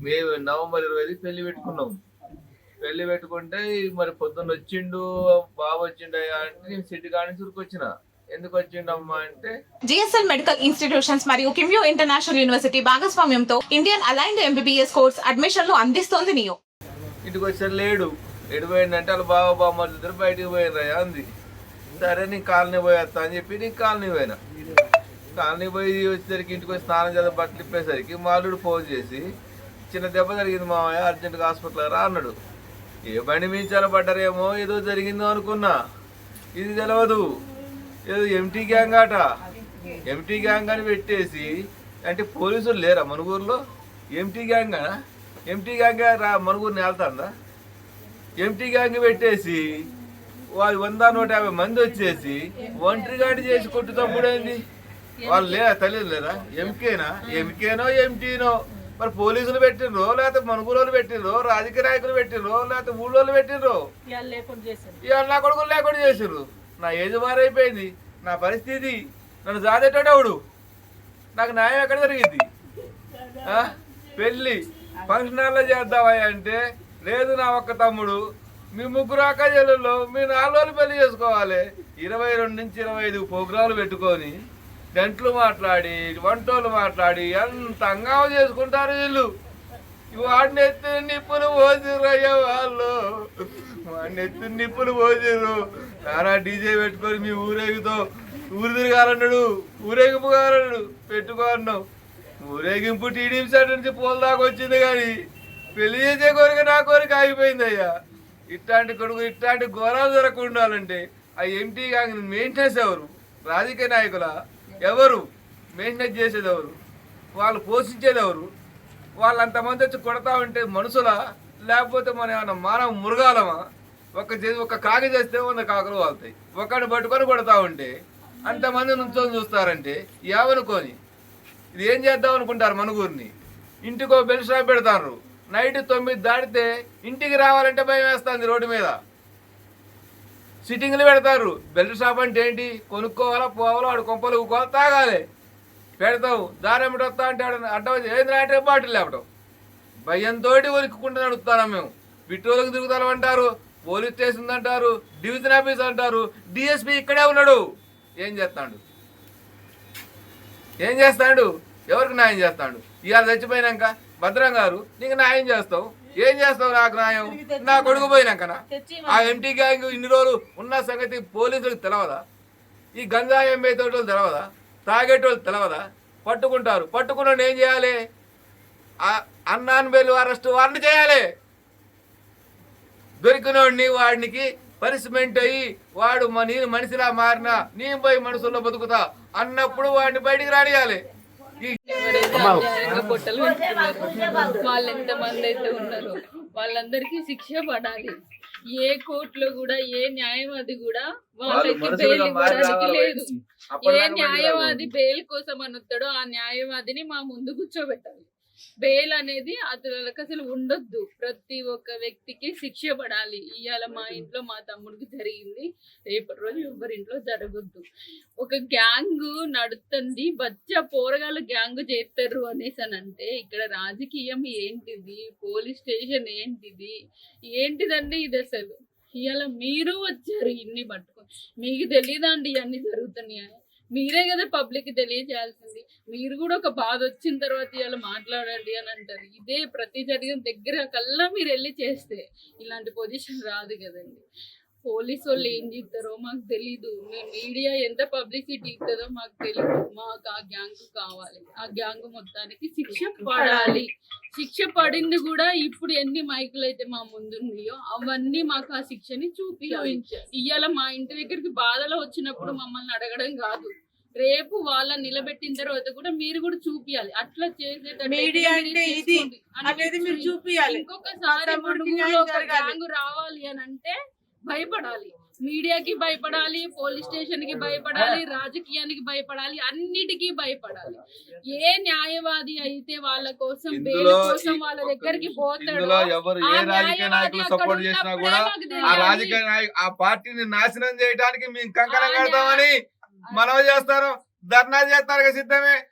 మేము నవంబర్ 25 పెళ్లి పెట్టుకున్నాం. పెళ్లి పెట్టుకుంటే మరి పొద్దున్న వచ్చిండు, బాబు వచ్చిండయ్యా అంటే నేను సిటీ కాడి నుంచి ఉరికొచ్చిన. ఎందుకు వచ్చిండమ్మా అంటే జిఎస్ఎల్ మెడికల్ ఇన్స్టిట్యూషన్స్ మరియు కిమ్యూ ఇంటర్నేషనల్ యూనివర్సిటీ భాగస్వామ్యంతో ఇండియన్ అలైన్డ్ ఎంబీబీఎస్ కోర్స్ అడ్మిషన్లు అందిస్తోంది నియో. ఇంటికి వచ్చారు లేడు. ఎడిపోయిందంటే వాళ్ళ బావ బామ్మ ఇద్దరు బయటికి పోయినరయ్యా అంది. సరే నేను కాలనీ పోయేస్తా అని చెప్పి నేను కాలనీ పోయినా. కాలనీ పోయి వచ్చేసరికి ఇంటికి వచ్చి స్నానం చేద్దాం బట్టలు ఇప్పేసరికి మాలుడు ఫోన్ చేసి చిన్న దెబ్బ జరిగింది మామయ్య, అర్జెంటుగా హాస్పిటల్ రా అన్నాడు. ఏ బండి మించాల పడ్డారేమో ఏదో జరిగిందో అనుకున్నా. ఇది తెలియదు, ఏదో ఎంటీ గ్యాంగ్ ఆట. ఎంటీ గ్యాంగ్ అని పెట్టేసి అంటే పోలీసులు లేరా మనుగూరులో? ఎంటీ గ్యాంగ్ ఎంటీ గ్యాంగ్ రా మనుగూరుని వెళ్తాందా? ఎంటీ గ్యాంగ్ పెట్టేసి వాళ్ళు 100-150 మంది వచ్చేసి ఒంటరిగాడి చేసి కొట్టు తప్పుడైంది. వాళ్ళు లేదా తెలియదు లేదా? ఎంకేనో ఎంటీనో మరి పోలీసులు పెట్టినరో లేకపోతే మనుగోలు పెట్టినరో రాజకీయ నాయకులు పెట్టినరో లేకపోతే ఊళ్ళోళ్ళు పెట్టినరో ఇవాళ నా కొడుకులు లేకుండా చేసిర్రు. నా ఏజ్ మారైపోయింది, నా పరిస్థితి, నన్ను జాదేటోడవుడు, నాకు న్యాయం ఎక్కడ జరిగింది? పెళ్ళి ఫంక్షన్ హాల్లో చేద్దామా అంటే లేదు నా ఒక్క తమ్ముడు, మీ ముగ్గురు అక్క చెల్లెల్లో మీ 4 రోజులు పెళ్లి చేసుకోవాలి. 22 నుంచి 25 ప్రోగ్రాంలు పెట్టుకొని గంటలు మాట్లాడి వంటలు మాట్లాడి ఎంత అంగామం చేసుకుంటారు వీళ్ళు. వాడిని ఎత్తి నిప్పులు పోసిర్రు అయ్యా వాళ్ళు, వాడిని ఎత్తి నిప్పులు పోసిర్రు. నానా డీజే పెట్టుకొని మీ ఊరేగుతో ఊరు తిరగాలన్నాడు, ఊరేగింపు కావాలన్నాడు, పెట్టుకోన్నావు. ఊరేగింపు టీడీపీ సైడ్ నుంచి పోల్ దాకా వచ్చింది కానీ పెళ్లి చేసే కోరిక నా కోరిక ఆగిపోయింది అయ్యా. ఇట్లాంటి కొడుకు ఇట్లాంటి ఘోరాలు జరగకుండా ఉండాలంటే ఆ ఎంటీ గ్యాంగ్ మెయింటెనెన్స్ ఎవరు? రాజకీయ నాయకుల ఎవరు? మెయింటెనెన్స్ చేసేది ఎవరు? వాళ్ళు పోషించేది ఎవరు? వాళ్ళు అంతమంది వచ్చి కొడతా ఉంటే మనుషులా లేకపోతే మన ఏమన్నా మానవ మృగాలమా? ఒక కాకి చేస్తే 100 కాకులు వాళ్తాయి. ఒకడిని పట్టుకొని కొడతా ఉంటే అంతమంది నుంచొని చూస్తారంటే ఏమనుకోని ఇది ఏం చేద్దాం అనుకుంటారు? మనుగూరిని ఇంటికో బెల్ షాప్ పెడతారు. నైట్ 9 దాటితే ఇంటికి రావాలంటే భయం వేస్తుంది. రోడ్డు మీద సిట్టింగ్లు పెడతారు. బెల్ట్ షాప్ అంటే ఏంటి? కొనుక్కోవాలా, పోవాలా, వాడు కొంపలు ఊకోవాలి, తాగాలి. పెడతావు దాని ఎమ్మటి వస్తా అంటే అడ్డం ఏంద్రా అంటే బాటిల్ లేపటం. భయంతో ఒలుక్కుంటూ నడుపుతాను మేము. బిట్టోలకు తిరుగుతామంటారు, పోలీస్ స్టేషన్ అంటారు, డివిజన్ ఆఫీస్ అంటారు, డిఎస్పీ ఇక్కడే ఉన్నాడు. ఏం చేస్తాడు? ఎవరికి న్యాయం చేస్తాడు? ఇవాళ చచ్చిపోయినాక భద్రం గారు నీకు న్యాయం చేస్తావు, ఏం చేస్తావు? నాకు న్యాయం నా కొడుకు పోయినాకనా? ఆ ఎంటీ గ్యాంగ్ ఇన్ని రోజులు ఉన్న సంగతి పోలీసులకు తెలవదా? ఈ గంజాయి అమ్మేటోళ్ళు తెలవదా? తాగేటోళ్ళు తెలవదా? పట్టుకుంటారు. పట్టుకున్న ఏం చేయాలి? అన్నాన్ బెయిల్ అరెస్ట్ వారిని చేయాలి. దొరికినోడిని వాడికి పనిష్మెంట్ అయ్యి వాడు నేను మనిషిలా మారినా నేను పోయి మనుషుల్లో బతుకుతా అన్నప్పుడు వాడిని బయటికి రానియాలి. పొట్టలు పెట్టుకున్నారు వాళ్ళు ఎంతమంది అయితే ఉన్నారో వాళ్ళందరికీ శిక్ష పడాలి. ఏ కోర్టులో కూడా ఏ న్యాయవాది కూడా వాళ్ళకి బెయిల్ ఇవ్వడానికి లేదు. ఏ న్యాయవాది బెయిల్ కోసం అని వస్తాడో ఆ న్యాయవాదిని మా ముందు కూర్చోబెట్టాలి. బెయిల్ అనేది అతనికి అసలు ఉండొద్దు. ప్రతి ఒక్క వ్యక్తికి శిక్ష పడాలి. ఇవాళ మా ఇంట్లో మా తమ్ముడికి జరిగింది, రేపటి రోజు ఎవరింట్లో జరగొద్దు. ఒక గ్యాంగ్ నడుస్తుంది, బచ్చా పోరగాళ్ళు గ్యాంగ్ చేస్తారు అనేసి అని అంటే ఇక్కడ రాజకీయం ఏంటిది? పోలీస్ స్టేషన్ ఏంటిదండి ఇది అసలు? ఇవాళ మీరు వచ్చారు ఇన్ని పట్టుకొని, మీకు తెలియదండి ఇవన్నీ జరుగుతున్నాయి. మీరే కదా పబ్లిక్ తెలియజేయాల్సింది. మీరు కూడా ఒక బాధ వచ్చిన తర్వాత ఇవాళ మాట్లాడండి అని అంటారు. ఇదే ప్రతి జరిగిన దగ్గర కల్లా మీరు వెళ్ళి చేస్తే ఇలాంటి పొజిషన్ రాదు కదండి. పోలీసు వాళ్ళు ఏం చేస్తారో మాకు తెలీదు, మీడియా ఎంత పబ్లిసిటీ ఇస్తుందో మాకు తెలీదు. మాకు ఆ గ్యాంగ్ కావాలి. ఆ గ్యాంగ్ మొత్తానికి శిక్ష పడాలి. శిక్ష పడింది కూడా ఇప్పుడు ఎన్ని మైకులు అయితే మా ముందున్నాయో అవన్నీ మాకు ఆ శిక్షని చూపించాలి. ఇవాళ మా ఇంటి దగ్గరికి బాధలో వచ్చినప్పుడు మమ్మల్ని అడగడం కాదు, రేపు వాళ్ళని నిలబెట్టిన తర్వాత కూడా మీరు కూడా చూపియాలి. అట్లా చేసేటట్టు ఇంకొకసారి గ్యాంగ్ రావాలి అని అంటే భయపడాలి. మీడియాకి భయపడాలి, పోలీస్ స్టేషన్ కి భయపడాలి, రాజకీయానికి భయపడాలి, అన్నిటికీ భయపడాలి. ఏ న్యాయవాది అయితే వాళ్ళ కోసం బెయిల్ కోసం వాళ్ళ దగ్గరికి పోతాడో ఆ పార్టీని నాశనం చేయడానికి మేము కంకణం కడతామని మనవి చేస్తారు, ధర్నా చేస్తారు సిద్ధమే.